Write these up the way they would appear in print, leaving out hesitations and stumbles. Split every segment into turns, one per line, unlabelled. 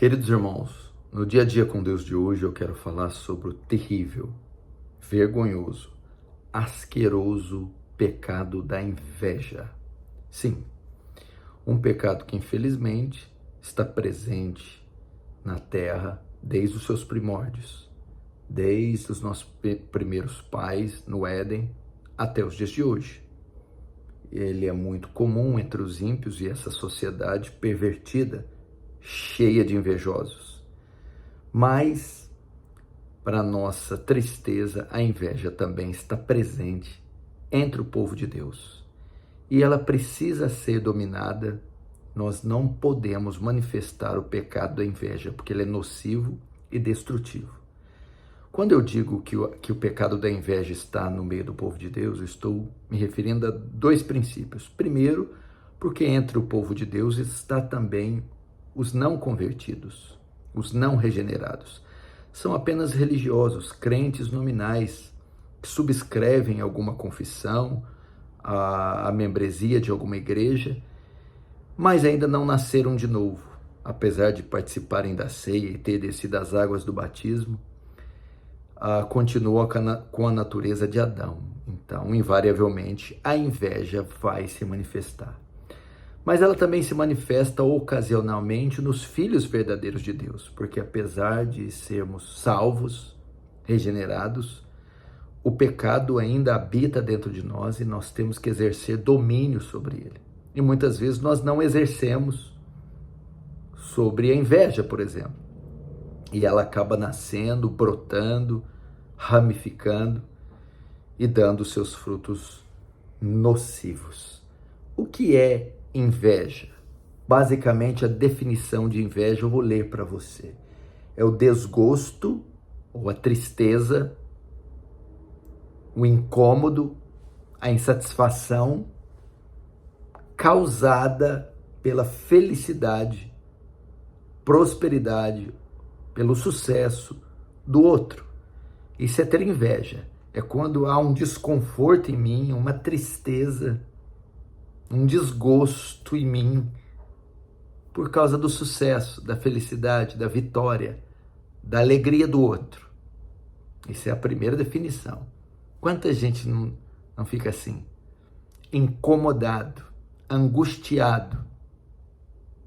Queridos irmãos, no dia a dia com Deus de hoje eu quero falar sobre o terrível, vergonhoso, asqueroso pecado da inveja. Sim, um pecado que infelizmente está presente na terra desde os seus primórdios, desde os nossos primeiros pais no Éden até os dias de hoje. Ele é muito comum entre os ímpios e essa sociedade pervertida, cheia de invejosos. Mas, para nossa tristeza, a inveja também está presente entre o povo de Deus. E ela precisa ser dominada. Nós não podemos manifestar o pecado da inveja, porque ele é nocivo e destrutivo. Quando eu digo que o pecado da inveja está no meio do povo de Deus, eu estou me referindo a dois princípios. Primeiro, porque entre o povo de Deus está também os não convertidos, os não regenerados. São apenas religiosos, crentes nominais, que subscrevem alguma confissão, a membresia de alguma igreja, mas ainda não nasceram de novo, apesar de participarem da ceia e ter descido as águas do batismo. Continua com a natureza de Adão. Então, invariavelmente, a inveja vai se manifestar. Mas ela também se manifesta ocasionalmente nos filhos verdadeiros de Deus, porque apesar de sermos salvos, regenerados, o pecado ainda habita dentro de nós e nós temos que exercer domínio sobre ele. E muitas vezes nós não exercemos sobre a inveja, por exemplo. E ela acaba nascendo, brotando, ramificando e dando seus frutos nocivos. O que é inveja? Basicamente, a definição de inveja eu vou ler para você. É o desgosto ou a tristeza, o incômodo, a insatisfação causada pela felicidade, prosperidade, pelo sucesso do outro. Isso é ter inveja. É quando há um desconforto em mim, uma tristeza, um desgosto em mim por causa do sucesso, da felicidade, da vitória, da alegria do outro. Isso é a primeira definição. Quanta gente não fica assim? Incomodado, angustiado,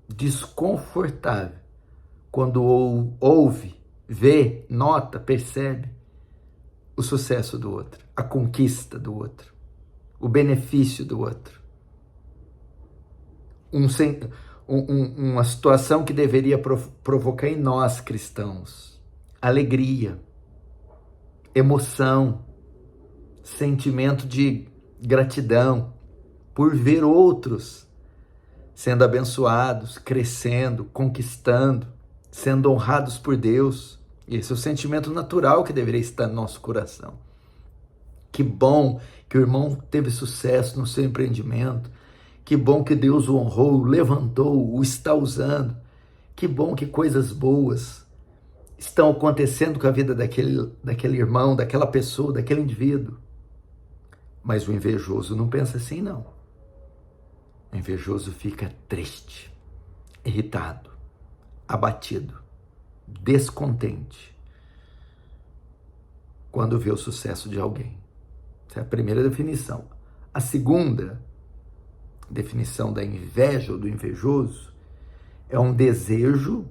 desconfortável, quando ouve, vê, nota, percebe o sucesso do outro, a conquista do outro, o benefício do outro. Uma situação que deveria provocar em nós, cristãos, alegria, emoção, sentimento de gratidão por ver outros sendo abençoados, crescendo, conquistando, sendo honrados por Deus. Esse é o sentimento natural que deveria estar no nosso coração. Que bom que o irmão teve sucesso no seu empreendimento. Que bom que Deus o honrou, o levantou, o está usando. Que bom que coisas boas estão acontecendo com a vida daquele irmão, daquela pessoa, daquele indivíduo. Mas o invejoso não pensa assim, não. O invejoso fica triste, irritado, abatido, descontente quando vê o sucesso de alguém. Essa é a primeira definição. A segunda definição da inveja ou do invejoso é um desejo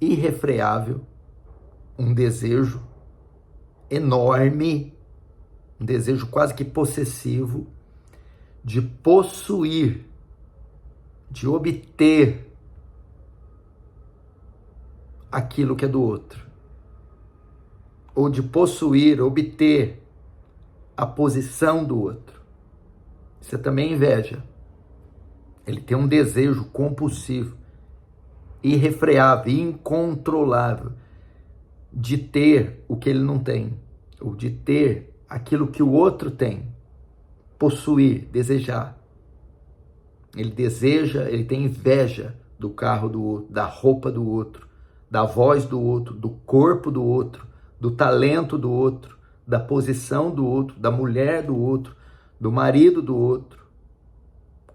irrefreável, um desejo enorme, um desejo quase que possessivo de possuir, de obter aquilo que é do outro, ou de possuir, obter a posição do outro. Isso é também inveja. Ele tem um desejo compulsivo, irrefreável, incontrolável, de ter o que ele não tem, ou de ter aquilo que o outro tem, possuir, desejar. Ele deseja, ele tem inveja do carro do outro, da roupa do outro, da voz do outro, do corpo do outro, do talento do outro, da posição do outro, da mulher do outro, do marido do outro.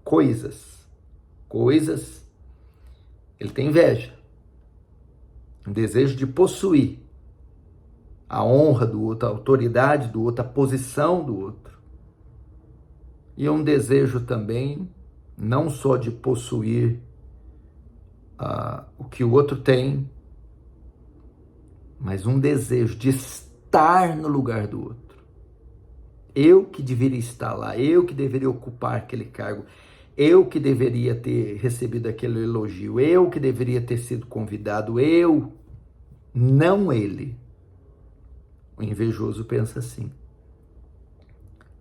Coisas. Ele tem inveja. um desejo de possuir a honra do outro, a autoridade do outro, a posição do outro. E um desejo também, não só de possuir o que o outro tem, mas um desejo de estar no lugar do outro. Eu que deveria estar lá, eu que deveria ocupar aquele cargo, eu que deveria ter recebido aquele elogio, eu que deveria ter sido convidado, eu, não ele. O invejoso pensa assim.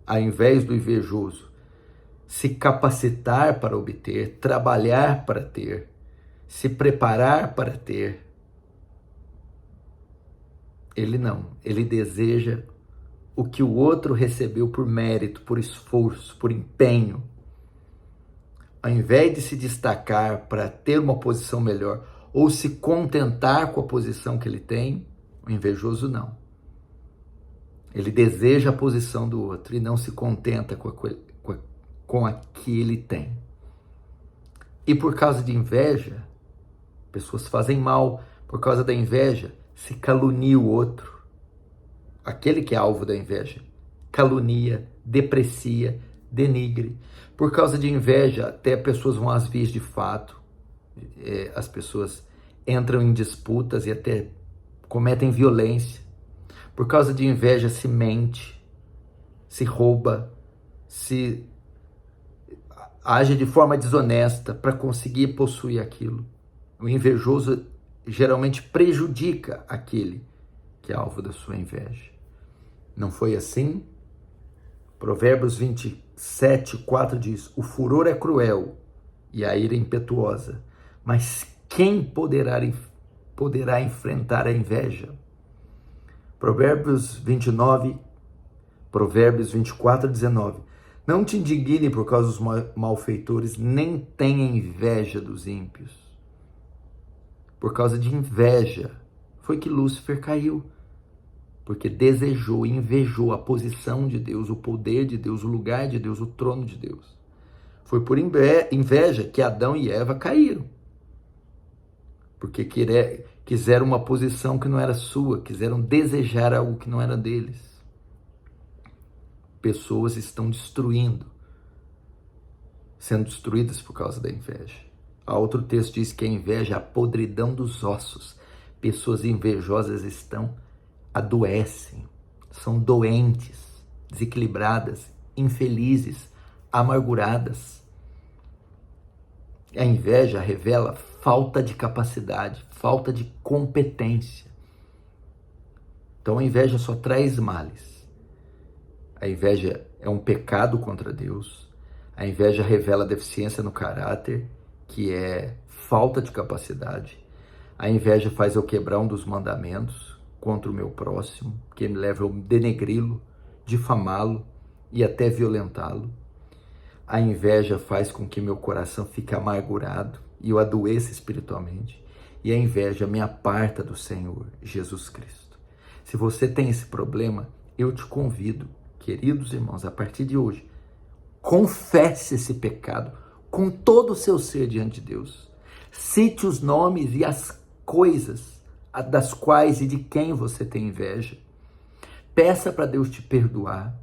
Ao invés do invejoso se capacitar para obter, trabalhar para ter, se preparar para ter, ele não. Ele deseja o que o outro recebeu por mérito, por esforço, por empenho. Ao invés de se destacar para ter uma posição melhor ou se contentar com a posição que ele tem, o invejoso não. Ele deseja a posição do outro e não se contenta com a que ele tem. E por causa de inveja, pessoas fazem mal. Por causa da inveja, se calunia o outro. Aquele que é alvo da inveja calunia, deprecia, denigre. Por causa de inveja, até pessoas vão às vias de fato. As pessoas entram em disputas e até cometem violência. Por causa de inveja se mente, se rouba, se age de forma desonesta para conseguir possuir aquilo. O invejoso geralmente prejudica aquele que é alvo da sua inveja. Não foi assim? Provérbios 27:4 diz: o furor é cruel e a ira impetuosa, mas quem poderá enfrentar a inveja? Provérbios 24:19. Não te indigne por causa dos malfeitores, nem tenha inveja dos ímpios. Por causa de inveja foi que Lúcifer caiu. Porque desejou e invejou a posição de Deus, o poder de Deus, o lugar de Deus, o trono de Deus. Foi por inveja que Adão e Eva caíram. Porque quiseram uma posição que não era sua, quiseram desejar algo que não era deles. Pessoas estão sendo destruídas por causa da inveja. Outro texto diz que a inveja é a podridão dos ossos. Pessoas invejosas adoecem, são doentes, desequilibradas, infelizes, amarguradas. A inveja revela falta de capacidade, falta de competência. Então a inveja só traz males. A inveja é um pecado contra Deus. A inveja revela deficiência no caráter, que é falta de capacidade. A inveja faz eu quebrar um dos mandamentos contra o meu próximo, que me leva a denegri-lo, difamá-lo e até violentá-lo. A inveja faz com que meu coração fique amargurado e eu adoeça espiritualmente. E a inveja me aparta do Senhor Jesus Cristo. Se você tem esse problema, eu te convido, queridos irmãos, a partir de hoje, confesse esse pecado com todo o seu ser diante de Deus. Cite os nomes e as coisas das quais e de quem você tem inveja. Peça para Deus te perdoar.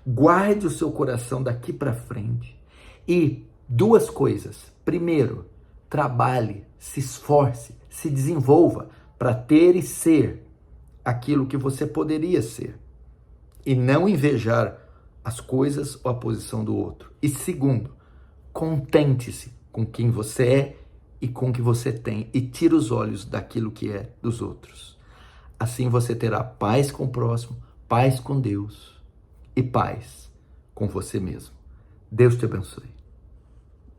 Guarde o seu coração daqui para frente. E duas coisas. Primeiro, trabalhe, se esforce, se desenvolva para ter e ser aquilo que você poderia ser. E não invejar as coisas ou a posição do outro. E segundo, contente-se com quem você é e com o que você tem, e tira os olhos daquilo que é dos outros. Assim você terá paz com o próximo, paz com Deus e paz com você mesmo. Deus te abençoe.